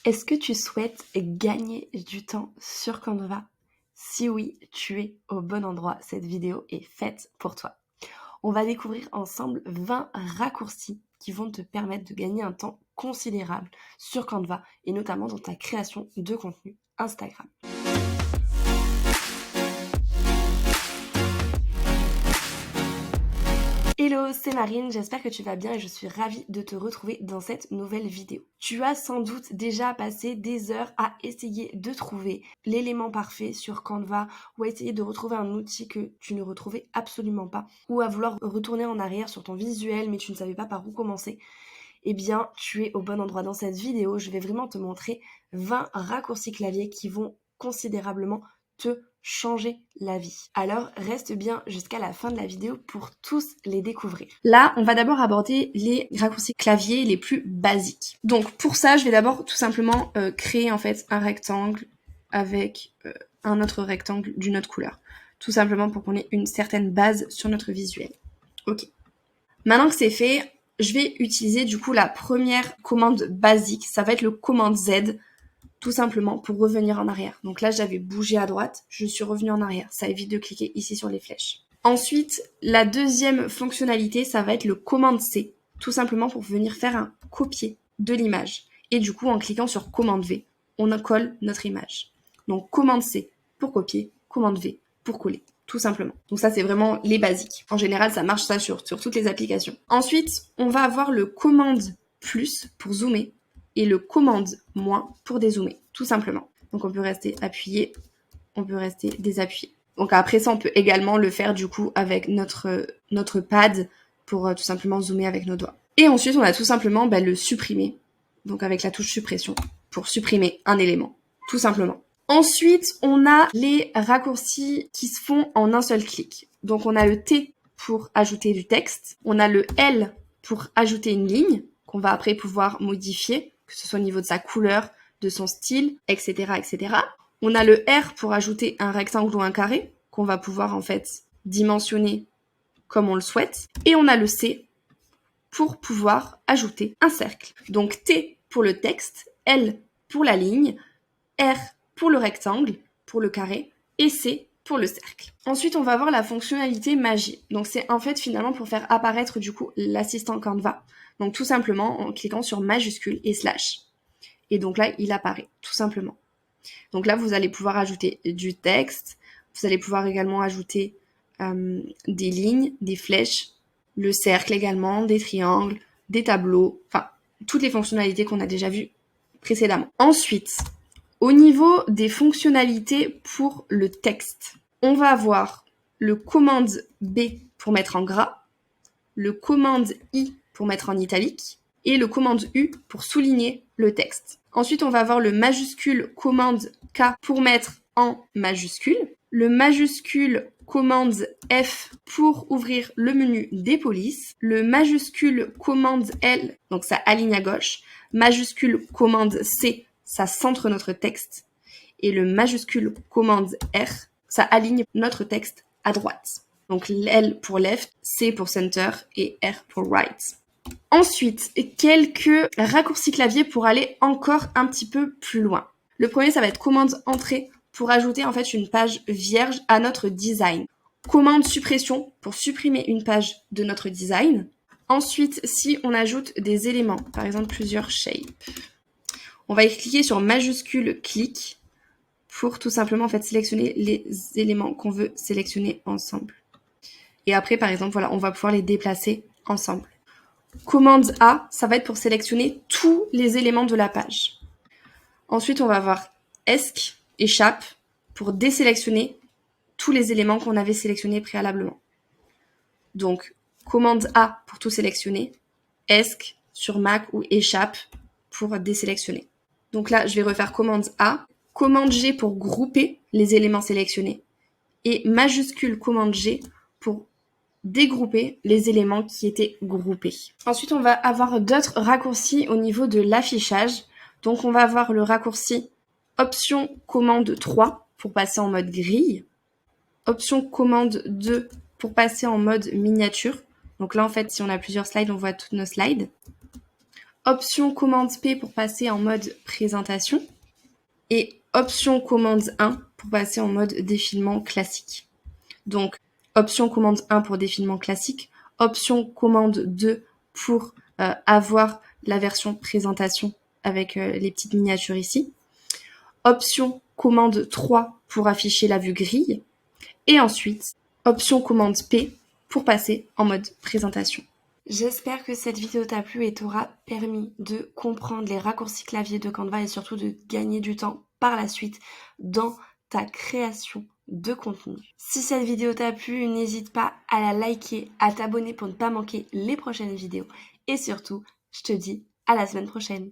Est-ce que tu souhaites gagner du temps sur Canva? Si oui, tu es au bon endroit. Cette vidéo est faite pour toi. On va découvrir ensemble 20 raccourcis qui vont te permettre de gagner un temps considérable sur Canva et notamment dans ta création de contenu Instagram. Hello, c'est Marine, j'espère que tu vas bien et je suis ravie de te retrouver dans cette nouvelle vidéo. Tu as sans doute déjà passé des heures à essayer de trouver l'élément parfait sur Canva ou à essayer de retrouver un outil que tu ne retrouvais absolument pas ou à vouloir retourner en arrière sur ton visuel mais tu ne savais pas par où commencer. Eh bien, tu es au bon endroit. Dans cette vidéo, je vais vraiment te montrer 20 raccourcis clavier qui vont considérablement te changer la vie. Alors, reste bien jusqu'à la fin de la vidéo pour tous les découvrir. Là, on va d'abord aborder les raccourcis clavier les plus basiques. Donc, pour ça, je vais d'abord tout simplement créer en fait un rectangle avec un autre rectangle d'une autre couleur. Tout simplement pour qu'on ait une certaine base sur notre visuel. Ok. Maintenant que c'est fait, je vais utiliser du coup la première commande basique. Ça va être le commande Z, tout simplement pour revenir en arrière. Donc là, j'avais bougé à droite, je suis revenue en arrière. Ça évite de cliquer ici sur les flèches. Ensuite, la deuxième fonctionnalité, ça va être le commande C, tout simplement pour venir faire un copier de l'image. Et du coup, en cliquant sur commande V, on colle notre image. Donc commande C pour copier, commande V pour coller. Tout simplement. Donc ça, c'est vraiment les basiques. En général, ça marche ça sur toutes les applications. Ensuite, on va avoir le commande plus pour zoomer et le commande moins pour dézoomer, tout simplement. Donc on peut rester appuyé, on peut rester désappuyé. Donc après ça, on peut également le faire du coup avec notre pad pour tout simplement zoomer avec nos doigts. Et ensuite, on a tout simplement le supprimer, donc avec la touche suppression, pour supprimer un élément, tout simplement. Ensuite, on a les raccourcis qui se font en un seul clic. Donc on a le T pour ajouter du texte, on a le L pour ajouter une ligne qu'on va après pouvoir modifier, que ce soit au niveau de sa couleur, de son style, etc., etc. On a le R pour ajouter un rectangle ou un carré qu'on va pouvoir en fait dimensionner comme on le souhaite. Et on a le C pour pouvoir ajouter un cercle. Donc T pour le texte, L pour la ligne, R pour le rectangle, pour le carré, et C pour le cercle. Ensuite, on va voir la fonctionnalité magie. Donc c'est en fait finalement pour faire apparaître du coup l'assistant Canva. Donc tout simplement en cliquant sur majuscule et slash. Et donc là, il apparaît, tout simplement. Donc là, vous allez pouvoir ajouter du texte, vous allez pouvoir également ajouter des lignes, des flèches, le cercle également, des triangles, des tableaux, enfin, toutes les fonctionnalités qu'on a déjà vues précédemment. Ensuite, au niveau des fonctionnalités pour le texte, on va avoir le commande B pour mettre en gras, le commande I pour mettre en italique et le commande U pour souligner le texte. Ensuite, on va avoir le majuscule commande K pour mettre en majuscule, le majuscule commande F pour ouvrir le menu des polices, le majuscule commande L, donc ça aligne à gauche, majuscule commande C, ça centre notre texte, et le majuscule commande R, ça aligne notre texte à droite. Donc L pour left, C pour center et R pour right. Ensuite, quelques raccourcis clavier pour aller encore un petit peu plus loin. Le premier, ça va être commande entrée pour ajouter en fait une page vierge à notre design. Commande suppression pour supprimer une page de notre design. Ensuite, si on ajoute des éléments, par exemple plusieurs shapes, on va cliquer sur majuscule clic pour tout simplement en fait sélectionner les éléments qu'on veut sélectionner ensemble. Et après, par exemple, voilà, on va pouvoir les déplacer ensemble. Commande A, ça va être pour sélectionner tous les éléments de la page. Ensuite, on va avoir ESC, échappe, pour désélectionner tous les éléments qu'on avait sélectionnés préalablement. Donc, commande A pour tout sélectionner, ESC sur Mac ou échappe pour désélectionner. Donc là, je vais refaire commande A, commande G pour grouper les éléments sélectionnés et majuscule commande G pour dégrouper les éléments qui étaient groupés. Ensuite, on va avoir d'autres raccourcis au niveau de l'affichage. Donc, on va avoir le raccourci option commande 3 pour passer en mode grille. Option commande 2 pour passer en mode miniature. Donc là, en fait, si on a plusieurs slides, on voit toutes nos slides. Option commande P pour passer en mode présentation. Et option commande 1 pour passer en mode défilement classique. Donc, option commande 1 pour défilement classique. Option commande 2 pour avoir la version présentation avec les petites miniatures ici. Option commande 3 pour afficher la vue grille. Et ensuite, option commande P pour passer en mode présentation. J'espère que cette vidéo t'a plu et t'aura permis de comprendre les raccourcis clavier de Canva et surtout de gagner du temps par la suite dans ta création de contenu. Si cette vidéo t'a plu, n'hésite pas à la liker, à t'abonner pour ne pas manquer les prochaines vidéos. Et surtout, je te dis à la semaine prochaine.